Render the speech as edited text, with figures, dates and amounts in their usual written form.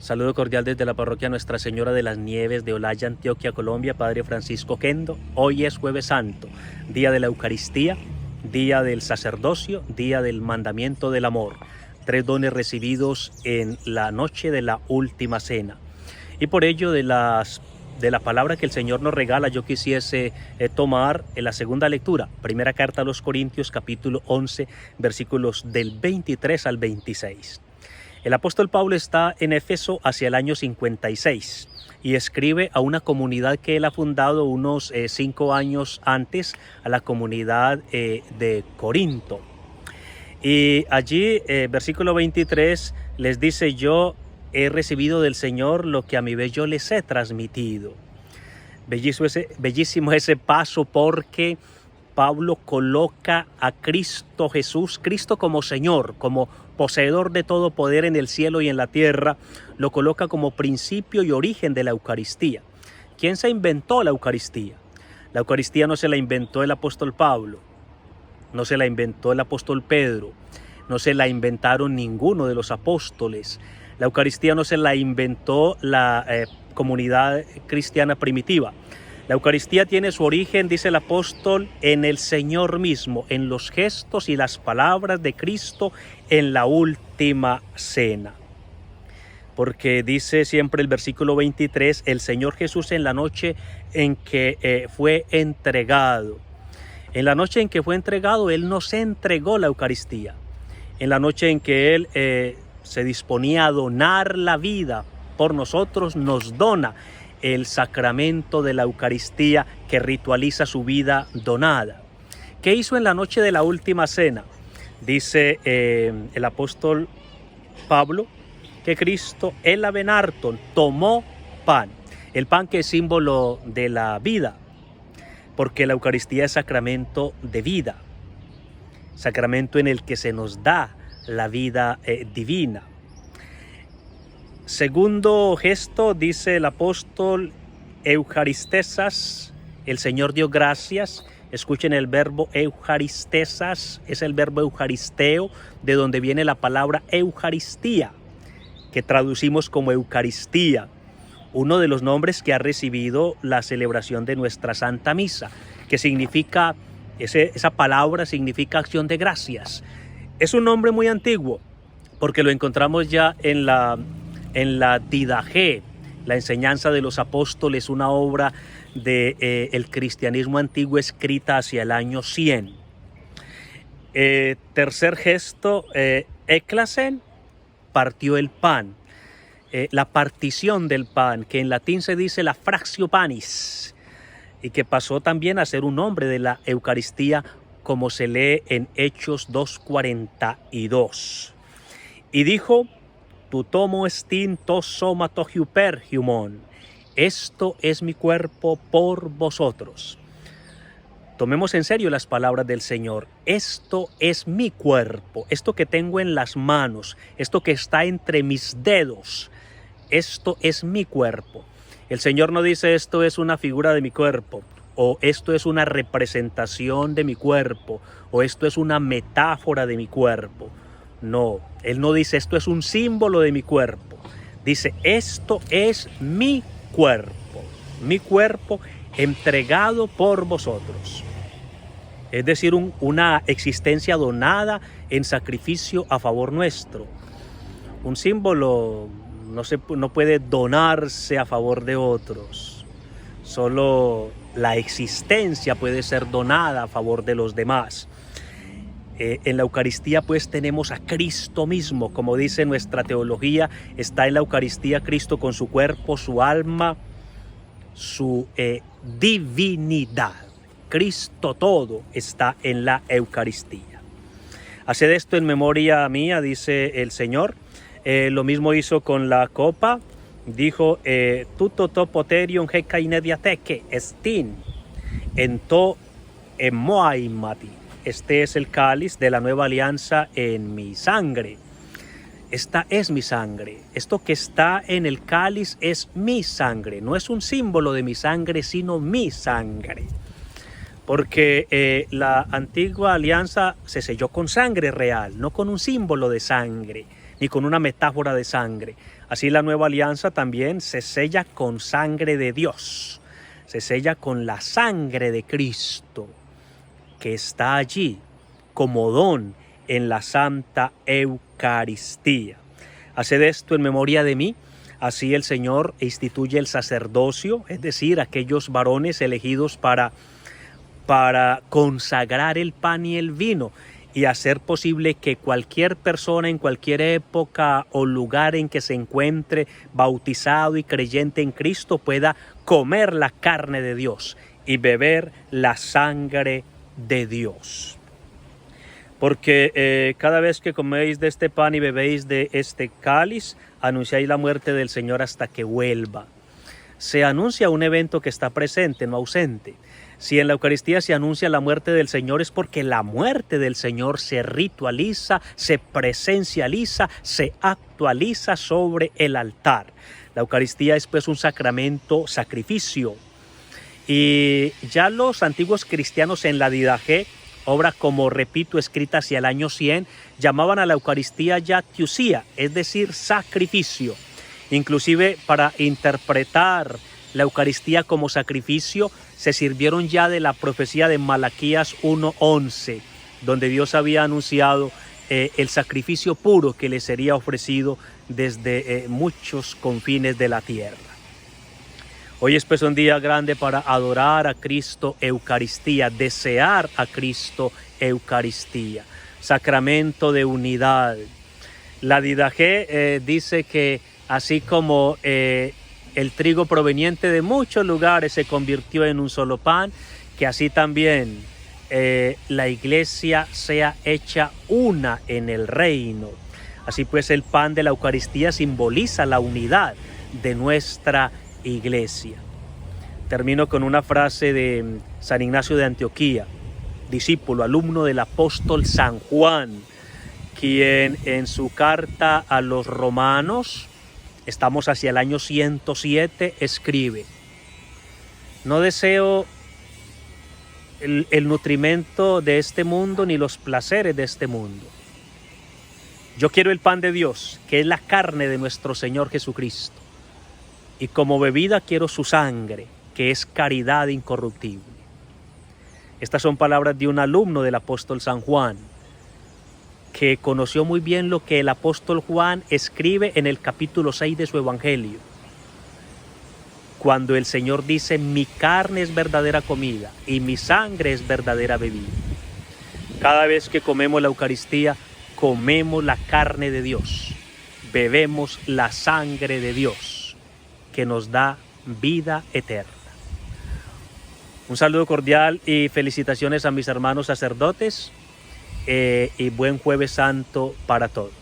Saludo cordial desde la parroquia Nuestra Señora de las Nieves de Olaya, Antioquia, Colombia, Padre Francisco Kendo. Hoy es Jueves Santo, día de la Eucaristía, día del sacerdocio, día del mandamiento del amor. 3 dones recibidos en la noche de la última cena. Y por ello de la palabra que el Señor nos regala, yo quisiese tomar en la segunda lectura, primera carta a los Corintios, capítulo 11, versículos del 23 al 26. El apóstol Pablo está en Éfeso hacia el año 56 y escribe a una comunidad que él ha fundado unos 5 años antes, a la comunidad de Corinto. Y allí, versículo 23, les dice: yo he recibido del Señor lo que a mi vez yo les he transmitido. Bellísimo ese paso, porque Pablo coloca a Cristo Jesús, Cristo como Señor, como poseedor de todo poder en el cielo y en la tierra, lo coloca como principio y origen de la Eucaristía. ¿Quién se inventó la Eucaristía? La Eucaristía no se la inventó el apóstol Pablo, no se la inventó el apóstol Pedro, no se la inventaron ninguno de los apóstoles. La Eucaristía no se la inventó la comunidad cristiana primitiva. La Eucaristía tiene su origen, dice el apóstol, en el Señor mismo, en los gestos y las palabras de Cristo en la última cena. Porque dice siempre el versículo 23, el Señor Jesús en la noche en que fue entregado. En la noche en que fue entregado, Él nos entregó la Eucaristía. En la noche en que Él se disponía a donar la vida por nosotros, nos dona el sacramento de la Eucaristía, que ritualiza su vida donada. ¿Qué hizo en la noche de la última cena? Dice el apóstol Pablo que Cristo, el abenarton, tomó pan, el pan que es símbolo de la vida, porque la Eucaristía es sacramento de vida, sacramento en el que se nos da la vida divina. Segundo gesto, dice el apóstol, eucaristesas, el Señor dio gracias. Escuchen el verbo eucaristesas, es el verbo eucaristeo, de donde viene la palabra Eucaristía, que traducimos como Eucaristía, uno de los nombres que ha recibido la celebración de nuestra Santa Misa, que significa, esa palabra significa acción de gracias. Es un nombre muy antiguo, porque lo encontramos ya en la Didaché, la enseñanza de los apóstoles, una obra del cristianismo antiguo escrita hacia el año 100. Tercer gesto, eklasen, partió el pan. La partición del pan, que en latín se dice la fractio panis, y que pasó también a ser un nombre de la Eucaristía, como se lee en Hechos 2:42. Y dijo: tu tomo estin tos somato hyper humon. Esto es mi cuerpo por vosotros. Tomemos en serio las palabras del Señor. Esto es mi cuerpo, esto que tengo en las manos, esto que está entre mis dedos, esto es mi cuerpo. El Señor no dice esto es una figura de mi cuerpo, o esto es una representación de mi cuerpo, o esto es una metáfora de mi cuerpo. No, Él no dice esto es un símbolo de mi cuerpo. Dice esto es mi cuerpo entregado por vosotros. Es decir, una existencia donada en sacrificio a favor nuestro. Un símbolo no puede donarse a favor de otros. Solo la existencia puede ser donada a favor de los demás. En la Eucaristía pues tenemos a Cristo mismo, como dice nuestra teología, está en la Eucaristía Cristo con su cuerpo, su alma, su divinidad. Cristo todo está en la Eucaristía. Haced esto en memoria mía, dice el Señor. Lo mismo hizo con la copa. Dijo, tutto to poterium hecainediateque estin ento emoaimati. Este es el cáliz de la nueva alianza en mi sangre. Esta es mi sangre. Esto que está en el cáliz es mi sangre. No es un símbolo de mi sangre, sino mi sangre. Porque la antigua alianza se selló con sangre real, no con un símbolo de sangre. ni con una metáfora de sangre. Así la nueva alianza también se sella con sangre de Dios, se sella con la sangre de Cristo, que está allí como don en la Santa Eucaristía. Haced esto en memoria de mí. Así el Señor instituye el sacerdocio, es decir, aquellos varones elegidos para consagrar el pan y el vino y hacer posible que cualquier persona en cualquier época o lugar en que se encuentre bautizado y creyente en Cristo pueda comer la carne de Dios y beber la sangre de Dios. Porque cada vez que coméis de este pan y bebéis de este cáliz, anunciáis la muerte del Señor hasta que vuelva. Se anuncia un evento que está presente, no ausente. Si en la Eucaristía se anuncia la muerte del Señor, es porque la muerte del Señor se ritualiza, se presencializa, se actualiza sobre el altar. La Eucaristía es pues un sacramento, sacrificio. Y ya los antiguos cristianos en la Didache, obra como repito escrita hacia el año 100, llamaban a la Eucaristía ya tiusía, es decir, sacrificio. Inclusive para interpretar la Eucaristía como sacrificio se sirvieron ya de la profecía de Malaquías 1:11, donde Dios había anunciado el sacrificio puro que le sería ofrecido desde muchos confines de la tierra. Hoy es pues un día grande para adorar a Cristo Eucaristía, desear a Cristo Eucaristía, sacramento de unidad. La Didache dice que así como el trigo proveniente de muchos lugares se convirtió en un solo pan, que así también la iglesia sea hecha una en el reino. Así pues el pan de la Eucaristía simboliza la unidad de nuestra iglesia. Termino con una frase de San Ignacio de Antioquía, discípulo, alumno del apóstol San Juan, quien en su carta a los romanos, estamos hacia el año 107, escribe: no deseo el nutrimento de este mundo ni los placeres de este mundo. Yo quiero el pan de Dios, que es la carne de nuestro Señor Jesucristo. Y como bebida quiero su sangre, que es caridad incorruptible. Estas son palabras de un alumno del apóstol San Juan, que conoció muy bien lo que el apóstol Juan escribe en el capítulo 6 de su Evangelio, cuando el Señor dice: mi carne es verdadera comida y mi sangre es verdadera bebida. Cada vez que comemos la Eucaristía, comemos la carne de Dios, bebemos la sangre de Dios, que nos da vida eterna. Un saludo cordial y felicitaciones a mis hermanos sacerdotes y buen Jueves Santo para todos.